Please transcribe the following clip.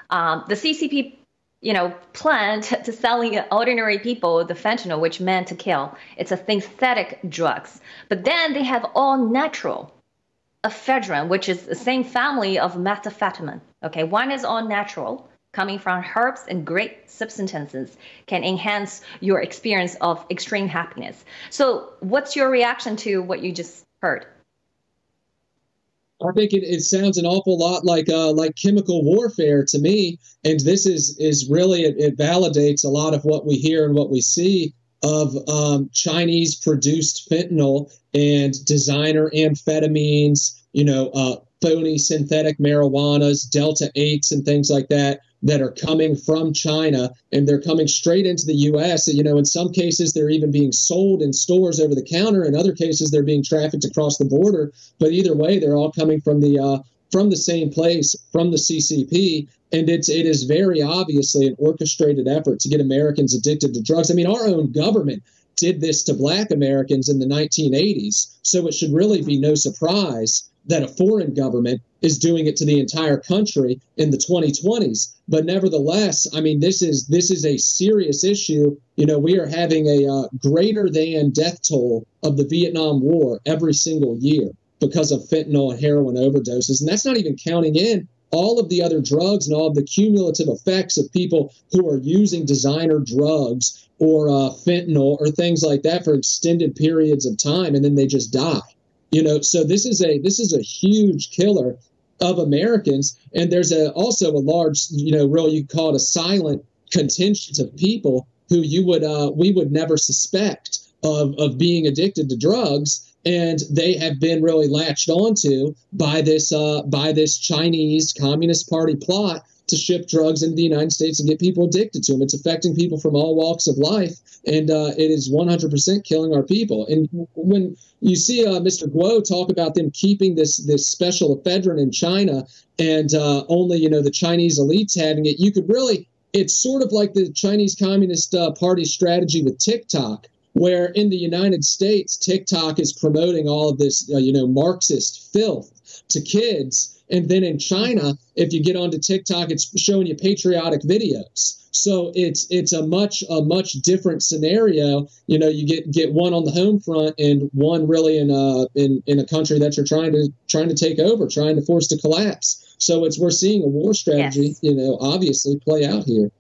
The CCP, planned to selling ordinary people the fentanyl, which meant to kill. It's a synthetic drugs. But then they have all natural ephedrine, which is the same family of methamphetamine. Okay, one is all natural, coming from herbs and great substances, can enhance your experience of extreme happiness. So what's your reaction to what you just heard? I think it sounds an awful lot like chemical warfare to me, and this is really it validates a lot of what we hear and what we see of Chinese produced fentanyl and designer amphetamines, phony synthetic marijuanas, Delta 8s, and things like that are coming from China, and they're coming straight into the U.S. In some cases, they're even being sold in stores over the counter. In other cases, they're being trafficked across the border. But either way, they're all coming from the same place, from the CCP. And it is very obviously an orchestrated effort to get Americans addicted to drugs. I mean, our own government did this to Black Americans in the 1980s. So it should really be no surprise that a foreign government is doing it to the entire country in the 2020s. But nevertheless, I mean, this is a serious issue. We are having a greater than death toll of the Vietnam War every single year because of fentanyl and heroin overdoses. And that's not even counting in all of the other drugs and all of the cumulative effects of people who are using designer drugs or fentanyl or things like that for extended periods of time, and then they just die. So this is a huge killer of Americans, and there's also a large, really you call it a silent contingent of people who we would never suspect of being addicted to drugs, and they have been really latched onto by this Chinese Communist Party plot to ship drugs into the United States and get people addicted to them. It's affecting people from all walks of life, and it is 100% killing our people. And when you see Mr. Guo talk about them keeping this special ephedrine in China and only, the Chinese elites having it, you could really, it's sort of like the Chinese Communist Party strategy with TikTok, where in the United States, TikTok is promoting all of this, Marxist filth to kids. And then in China, if you get onto TikTok, it's showing you patriotic videos. So it's a much different scenario. You get one on the home front and one really in a country that you're trying to take over, trying to force to collapse. So we're seeing a war strategy, yes, obviously play out here.